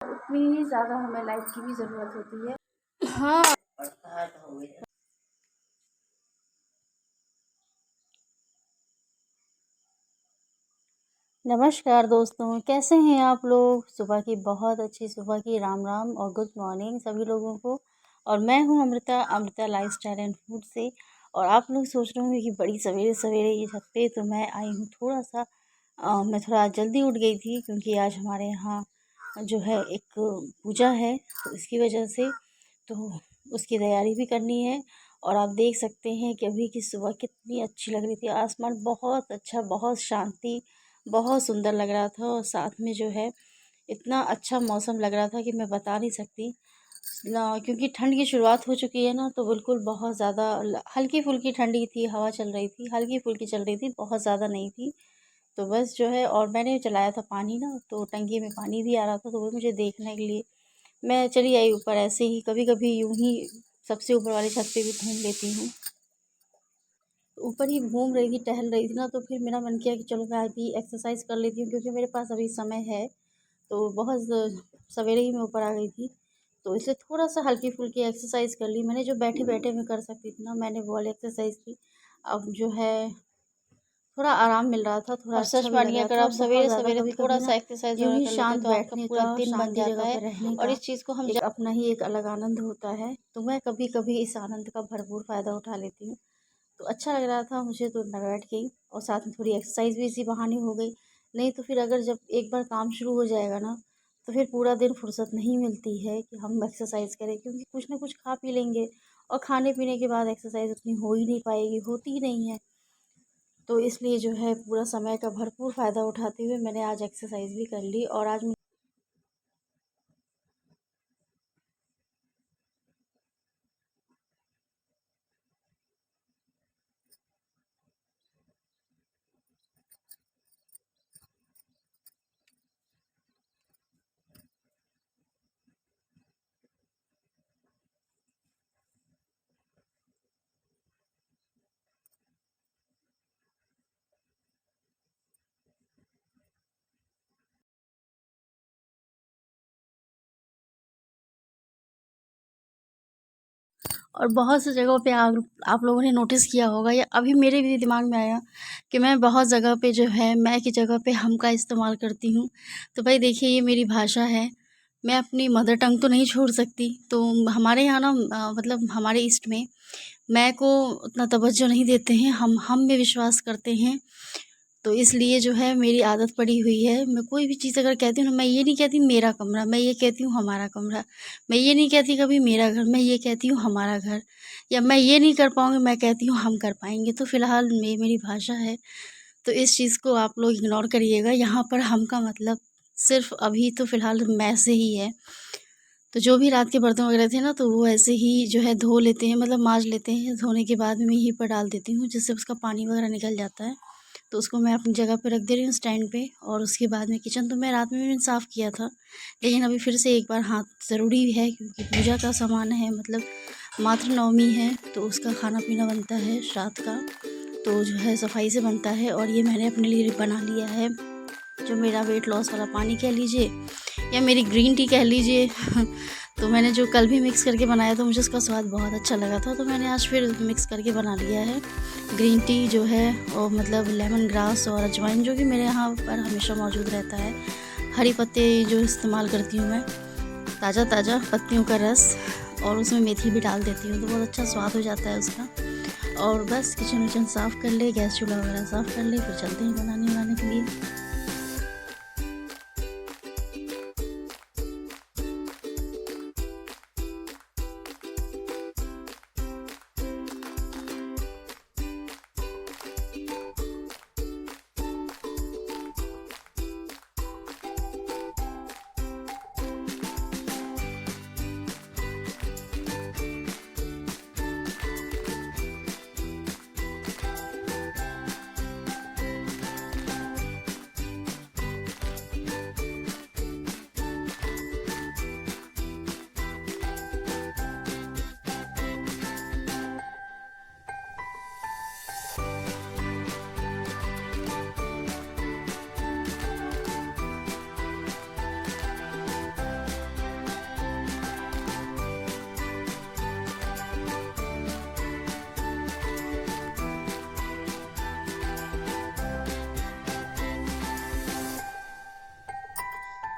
उतनी ही ज़्यादा हमें लाइट की भी ज़रूरत होती है। हाँ। नमस्कार दोस्तों, कैसे हैं आप लोग। सुबह की बहुत अच्छी सुबह की राम राम और गुड मॉर्निंग सभी लोगों को। और मैं हूं अमृता लाइफस्टाइल एंड फूड से। और आप लोग सोच रहे होंगे कि बड़ी सवेरे सवेरे ये छत पे तो मैं आई हूँ थोड़ा सा। मैं थोड़ा आज जल्दी उठ गई थी क्योंकि आज हमारे यहाँ जो है एक पूजा है, तो इसकी वजह से तो उसकी तैयारी भी करनी है। और आप देख सकते हैं कि अभी की सुबह कितनी अच्छी लग रही थी। आसमान बहुत अच्छा, बहुत शांति, बहुत सुंदर लग रहा था। और साथ में जो है इतना अच्छा मौसम लग रहा था कि मैं बता नहीं सकती ना, क्योंकि ठंड की शुरुआत हो चुकी है ना, तो बिल्कुल बहुत ज़्यादा हल्की फुल्की ठंडी थी, हवा चल रही थी, हल्की फुल्की चल रही थी, बहुत ज़्यादा नहीं थी। तो बस जो है, और मैंने चलाया था पानी ना, तो टंकी में पानी भी आ रहा था, तो वो मुझे देखने के लिए मैं चली आई ऊपर। ऐसे ही कभी कभी यूं ही सबसे ऊपर वाली छत पे भी घूम लेती हूँ। ऊपर ही घूम रही थी, टहल रही थी ना, तो फिर मेरा मन किया कि चलो मैं अभी एक्सरसाइज कर लेती हूँ, क्योंकि मेरे पास अभी समय है। तो बहुत सवेरे ही मैं ऊपर आ गई थी, तो इसलिए थोड़ा सा हल्की फुल्की एक्सरसाइज कर ली मैंने, जो बैठे बैठे मैं कर सकती थी ना, मैंने वो वाली एक्सरसाइज की। अब जो है थोड़ा आराम मिल रहा था, थोड़ा और अच्छा सच भी लग मानिए, रहा अगर था। आप बहुत सवेरे ज़्यादा सवेरे थोड़ा कभी-कभी सा ना एक्सरसाइज यूं वगैरह ही कर लेते हैं शांत तो आपका बैठने पूरा का, दिन बन शांति जाता जगह है। पे रहने और का इस चीज़ को हम एक अपना ही एक अलग आनंद होता है। तो मैं कभी-कभी इस आनंद का भरपूर फ़ायदा उठा लेती हूँ। तो अच्छा लग रहा था मुझे, तो मैं बैठ गई और साथ में थोड़ी एक्सरसाइज भी इसी बहाने हो गई। नहीं तो फिर अगर जब एक बार काम शुरू हो जाएगा ना, तो फिर पूरा दिन फुर्सत नहीं मिलती है कि हम एक्सरसाइज करें, क्योंकि कुछ ना कुछ खा पी लेंगे और खाने पीने के बाद एक्सरसाइज उतनी हो ही नहीं पाएगी, होती ही नहीं है। तो इसलिए जो है पूरा समय का भरपूर फ़ायदा उठाते हुए मैंने आज एक्सरसाइज भी कर ली। और आज और बहुत सी जगहों पे आप लोगों ने नोटिस किया होगा, या अभी मेरे भी दिमाग में आया कि मैं बहुत जगह पे जो है मैं की जगह पे हम का इस्तेमाल करती हूँ। तो भाई देखिए, ये मेरी भाषा है, मैं अपनी मदर टंग तो नहीं छोड़ सकती। तो हमारे यहाँ ना मतलब हमारे ईस्ट में मैं को उतना तवज्जो नहीं देते हैं, हम में विश्वास करते हैं। तो इसलिए जो है मेरी आदत पड़ी हुई है, मैं कोई भी चीज़ अगर कहती हूँ ना, मैं ये नहीं कहती मेरा कमरा, मैं ये कहती हूँ हमारा कमरा। मैं ये नहीं कहती कभी मेरा घर, मैं ये कहती हूँ हमारा घर। या मैं ये नहीं कर पाऊँगी, मैं कहती हूँ हम कर पाएँगे। तो फ़िलहाल मेरी भाषा है, तो इस चीज़ को आप लोग इग्नोर करिएगा। यहाँ पर हम का मतलब सिर्फ़ अभी तो फ़िलहाल मैं से ही है। तो जो भी रात के बर्तन वगैरह थे ना, तो वो ऐसे ही जो है धो लेते हैं, मतलब माँज लेते हैं। धोने के बाद मैं यहीं पर डाल देती हूँ, जिससे उसका पानी वगैरह निकल जाता है। तो उसको मैं अपनी जगह पे रख दे रही हूँ स्टैंड पे। और उसके बाद में किचन तो मैं रात में भी साफ़ किया था, लेकिन अभी फिर से एक बार हाथ ज़रूरी है, क्योंकि पूजा का सामान है, मतलब मातृ नवमी है, तो उसका खाना पीना बनता है श्राद्ध का। तो जो है सफाई से बनता है। और ये मैंने अपने लिए बना लिया है, जो मेरा वेट लॉस वाला पानी कह लीजिए या मेरी ग्रीन टी कह लीजिए। तो मैंने जो कल भी मिक्स करके बनाया था, मुझे उसका स्वाद बहुत अच्छा लगा था, तो मैंने आज फिर मिक्स करके बना लिया है। ग्रीन टी जो है, और मतलब लेमन ग्रास और अजवाइन, जो कि मेरे यहाँ पर हमेशा मौजूद रहता है। हरी पत्ते जो इस्तेमाल करती हूँ मैं, ताज़ा ताज़ा पत्तियों का रस, और उसमें मेथी भी डाल देती हूँ, तो बहुत अच्छा स्वाद हो जाता है उसका। और बस किचन विचन साफ़ कर ले, गैस चूल्हा वगैरह साफ़ कर ले, फिर चलते हैं बनाने के लिए।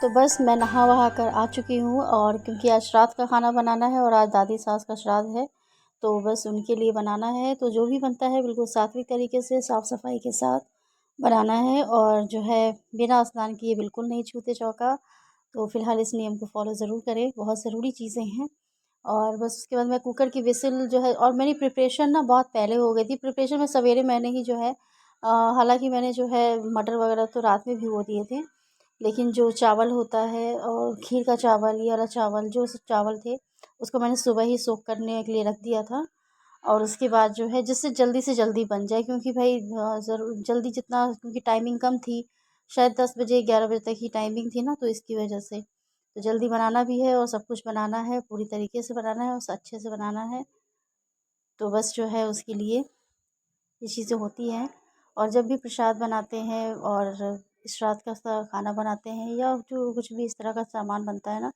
तो बस मैं नहा वहा कर आ चुकी हूँ, और क्योंकि आज रात का खाना बनाना है और आज दादी सास का श्राद्ध है, तो बस उनके लिए बनाना है। तो जो भी बनता है बिल्कुल सात्विक तरीके से साफ़ सफाई के साथ बनाना है, और जो है बिना स्नान किए बिल्कुल नहीं छूते चौका। तो फ़िलहाल इस नियम को फ़ॉलो ज़रूर करें, बहुत ज़रूरी चीज़ें हैं। और बस उसके बाद मैं कुकर की विसिल जो है, और मेरी प्रिपरेशन ना बहुत पहले हो गई थी। प्रिपरेशन में सवेरे मैंने ही जो है हालाँकि मैंने जो है मटर वगैरह तो रात में भिगो दिए थे, लेकिन जो चावल होता है और खीर का चावल, ये वाला चावल, जो चावल थे उसको मैंने सुबह ही सोख करने के लिए रख दिया था। और उसके बाद जो है जिससे जल्दी से जल्दी बन जाए, क्योंकि भाई ज़रूर जल्दी जितना, क्योंकि टाइमिंग कम थी, शायद 10 बजे 11 बजे तक ही टाइमिंग थी ना, तो इसकी वजह से तो जल्दी बनाना भी है और सब कुछ बनाना है, पूरी तरीके से बनाना है और अच्छे से बनाना है। तो बस जो है उसके लिए ये चीज़ें होती हैं। और जब भी प्रसाद बनाते हैं और श्राद्ध का खाना बनाते हैं, या जो कुछ भी इस तरह का सामान बनता है ना,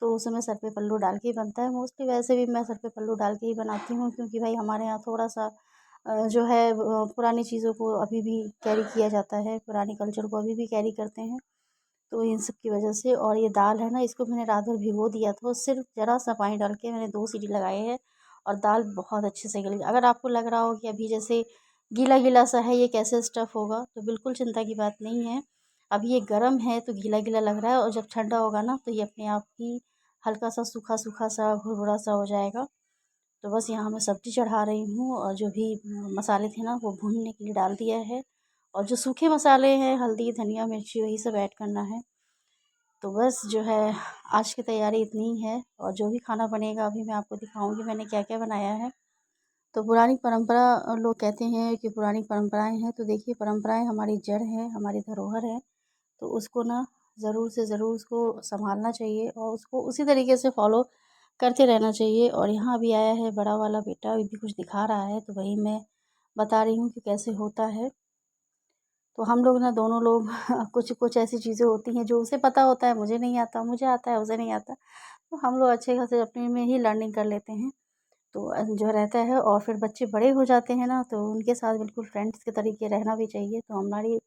तो उस समय सर पे पल्लू डाल के ही बनता है। मोस्टली वैसे भी मैं सर पे पल्लू डाल के ही बनाती हूँ, क्योंकि भाई हमारे यहाँ थोड़ा-सा जो है पुरानी चीज़ों को अभी भी कैरी किया जाता है, पुरानी कल्चर को अभी भी कैरी करते हैं। तो इन सब की वजह से। और ये दाल है ना, इसको मैंने रात भर भिगो दिया था, सिर्फ ज़रा-सा पानी डाल के मैंने 2 सीटी लगाए हैं, और दाल बहुत अच्छे से गल गई। अगर आपको लग रहा हो कि अभी जैसे गीला-गीला सा है, ये कैसे स्टफ़ होगा, तो बिल्कुल चिंता की बात नहीं है। अभी ये गरम है तो गीला-गीला लग रहा है, और जब ठंडा होगा ना तो ये अपने आप ही हल्का-सा सूखा-सूखा सा, भुरभुरा सा हो जाएगा। तो बस यहाँ मैं सब्ज़ी चढ़ा रही हूँ, और जो भी मसाले थे ना वो भूनने के लिए डाल दिया है, और जो सूखे मसाले हैं हल्दी, धनिया, मिर्ची, वही सब ऐड करना है। तो बस जो है आज की तैयारी इतनी ही है, और जो भी खाना बनेगा अभी मैं आपको दिखाऊंगी मैंने क्या क्या बनाया है। तो पुरानी परंपरा, लोग कहते हैं कि पुरानी परंपराएं हैं, तो देखिए परंपराएं हमारी जड़ है, हमारी धरोहर है। तो उसको ना ज़रूर से ज़रूर उसको संभालना चाहिए, और उसको उसी तरीके से फॉलो करते रहना चाहिए। और यहाँ अभी आया है बड़ा वाला बेटा, अभी भी कुछ दिखा रहा है, तो वही मैं बता रही हूँ कि कैसे होता है। तो हम लोग ना दोनों लोग कुछ कुछ ऐसी चीज़ें होती हैं जो उसे पता होता है, मुझे नहीं आता, मुझे आता है, उसे नहीं आता। तो हम लोग अच्छे खासे अपने में ही लर्निंग कर लेते हैं। तो जो रहता है, और फिर बच्चे बड़े हो जाते हैं ना, तो उनके साथ बिल्कुल फ्रेंड्स के तरीके रहना भी चाहिए। तो हमारी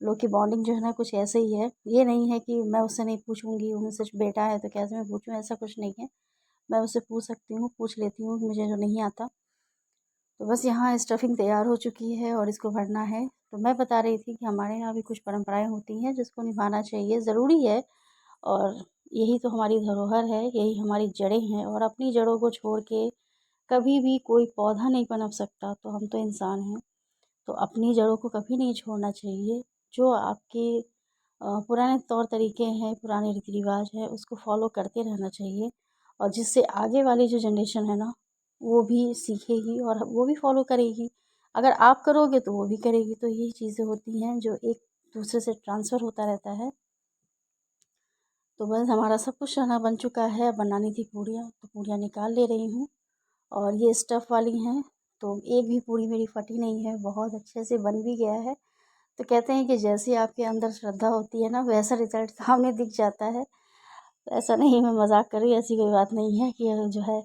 लोग की बॉन्डिंग जो है ना कुछ ऐसे ही है। ये नहीं है कि मैं उससे नहीं पूछूँगी, वो मुझसे बेटा है तो कैसे मैं पूछूँ, ऐसा कुछ नहीं है। मैं उससे पूछ सकती हूँ, पूछ लेती हूँ मुझे जो नहीं आता। तो बस यहाँ स्टफिंग तैयार हो चुकी है और इसको भरना है। तो मैं बता रही थी कि हमारे यहाँ भी कुछ परंपराएं होती हैं जिसको निभाना चाहिए, ज़रूरी है। और यही तो हमारी धरोहर है, यही हमारी जड़ें हैं, और अपनी जड़ों को छोड़ के कभी भी कोई पौधा नहीं पनप सकता। तो हम तो इंसान हैं, तो अपनी जड़ों को कभी नहीं छोड़ना चाहिए। जो आपके पुराने तौर तरीके हैं, पुराने रीति रिवाज है, उसको फॉलो करते रहना चाहिए। और जिससे आगे वाली जो जनरेशन है ना, वो भी सीखेगी और वो भी फॉलो करेगी। अगर आप करोगे तो वो भी करेगी। तो यही चीज़ें होती हैं जो एक दूसरे से ट्रांसफ़र होता रहता है। तो बस हमारा सब कुछ खाना बन चुका है, अब बनानी थी पूड़ियाँ, तो पूड़ियाँ निकाल ले रही हूँ। और ये स्टफ़ वाली हैं, तो एक भी पूड़ी मेरी फटी नहीं है, बहुत अच्छे से बन भी गया है। तो कहते हैं कि जैसी आपके अंदर श्रद्धा होती है ना, वैसा रिज़ल्ट सामने दिख जाता है। तो ऐसा नहीं, मैं मज़ाक कर रही हूँ, ऐसी कोई बात नहीं है कि जो है।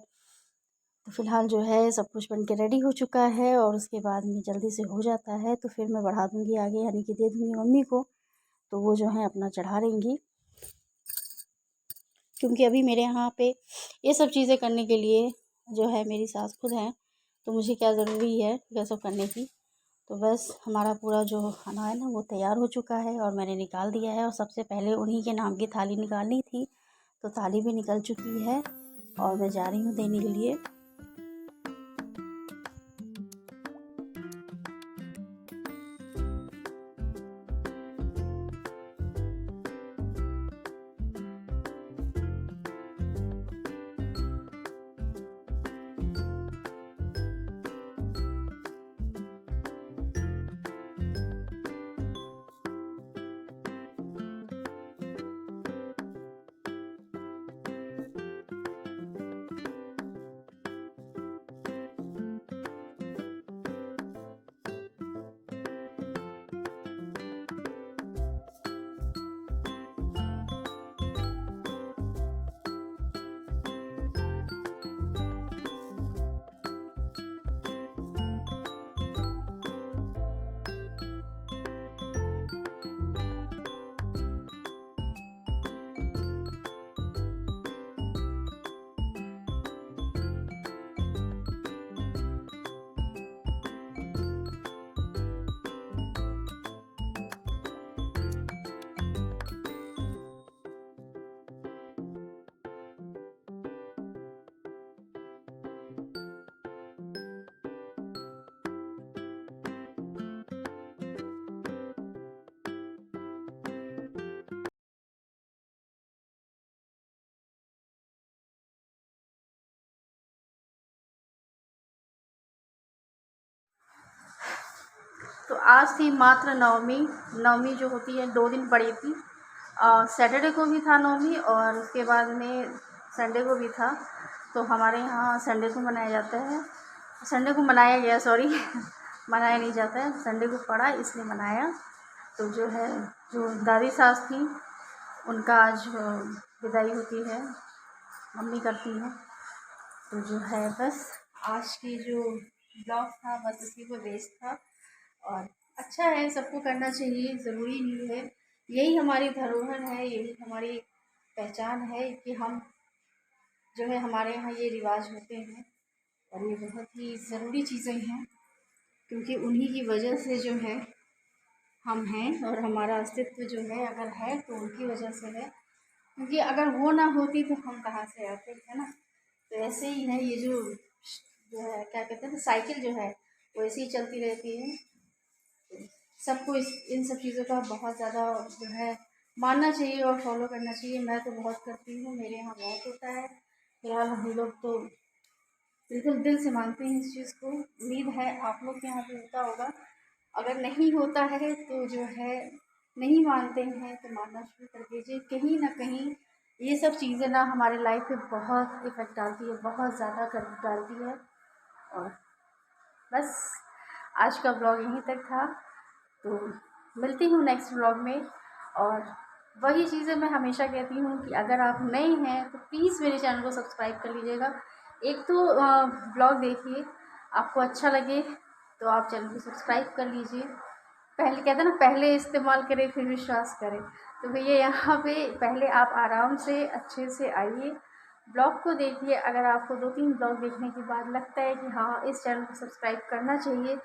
तो फ़िलहाल जो है सब कुछ बन के रेडी हो चुका है, और उसके बाद में जल्दी से हो जाता है तो फिर मैं बढ़ा दूँगी आगे, यानी कि दे दूँगी मम्मी को, तो वो जो है अपना चढ़ा लेंगी। क्योंकि अभी मेरे यहाँ पे ये सब चीज़ें करने के लिए जो है मेरी सास खुद हैं, तो मुझे क्या ज़रूरी है ये सब करने की। तो बस हमारा पूरा जो खाना है ना वो तैयार हो चुका है, और मैंने निकाल दिया है, और सबसे पहले उन्हीं के नाम की थाली निकालनी थी। तो थाली भी निकल चुकी है, और मैं जा रही हूँ देने के लिए। तो आज थी मात्र नवमी। नवमी जो होती है 2 दिन पड़ी थी। सैटरडे को भी था नवमी और उसके बाद में संडे को भी था। तो हमारे यहाँ संडे को मनाया जाता है, संडे को मनाया गया, सॉरी मनाया नहीं जाता है, संडे को पड़ा इसलिए मनाया। तो जो है, जो दादी सास थी उनका आज विदाई होती है, मम्मी करती हैं। तो जो है बस आज की जो ब्लॉग था बस उसी को बेस्ड था। और अच्छा है, सबको करना चाहिए, ज़रूरी नहीं है। यही हमारी धरोहर है, यही हमारी पहचान है कि हम जो है, हमारे यहाँ ये रिवाज होते हैं और ये बहुत ही ज़रूरी चीज़ें हैं, क्योंकि उन्हीं की वजह से जो है हम हैं और हमारा अस्तित्व जो है अगर है तो उनकी वजह से है, क्योंकि अगर वो ना होती तो हम कहाँ से आते, है ना। तो ऐसे ही है, ये जो है क्या कहते हैं, साइकिल जो है वो ऐसे ही चलती रहती है। सबको इन सब चीज़ों का बहुत ज़्यादा जो है मानना चाहिए और फॉलो करना चाहिए। मैं तो बहुत करती हूँ, मेरे यहाँ बहुत होता है। फिलहाल हम लोग तो बिल्कुल दिल से मानते हैं इस चीज़ को। उम्मीद है आप लोग के यहाँ भी होता होगा। अगर नहीं होता है तो जो है नहीं मानते हैं तो मानना शुरू कर दीजिए। कहीं ना कहीं ये सब चीज़ें ना हमारे लाइफ पे बहुत इफ़ेक्ट डालती है, बहुत ज़्यादा कर डालती है। और बस आज का ब्लॉग यहीं तक था। तो मिलती हूँ नेक्स्ट ब्लॉग में। और वही चीज़ें मैं हमेशा कहती हूँ कि अगर आप नए हैं तो प्लीज़ मेरे चैनल को सब्सक्राइब कर लीजिएगा। एक तो ब्लॉग देखिए, आपको अच्छा लगे तो आप चैनल को सब्सक्राइब कर लीजिए। पहले कहते हैं ना, पहले इस्तेमाल करें फिर विश्वास करें। तो भैया यहाँ पे पहले आप आराम से अच्छे से आइए, ब्लॉग को देखिए। अगर आपको 2-3 ब्लॉग देखने के बाद लगता है कि हाँ इस चैनल को सब्सक्राइब करना चाहिए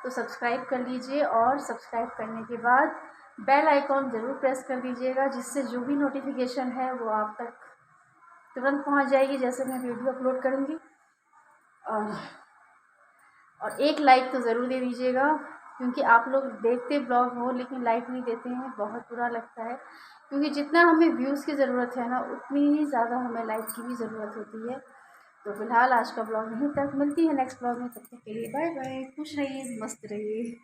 तो सब्सक्राइब कर लीजिए। और सब्सक्राइब करने के बाद बेल आइकॉन ज़रूर प्रेस कर दीजिएगा, जिससे जो भी नोटिफिकेशन है वो आप तक तुरंत पहुंच जाएगी जैसे मैं वीडियो अपलोड करूँगी। और एक लाइक तो ज़रूर दे दीजिएगा, क्योंकि आप लोग देखते ब्लॉग हो लेकिन लाइक नहीं देते हैं, बहुत बुरा लगता है। क्योंकि जितना हमें व्यूज़ की ज़रूरत है ना, उतनी ही ज़्यादा हमें लाइक की भी ज़रूरत होती है। तो फिलहाल आज का ब्लॉग यहीं तक, मिलती है नेक्स्ट ब्लॉग में। तब तक के लिए बाय बाय, खुश रहिए, मस्त रहिए।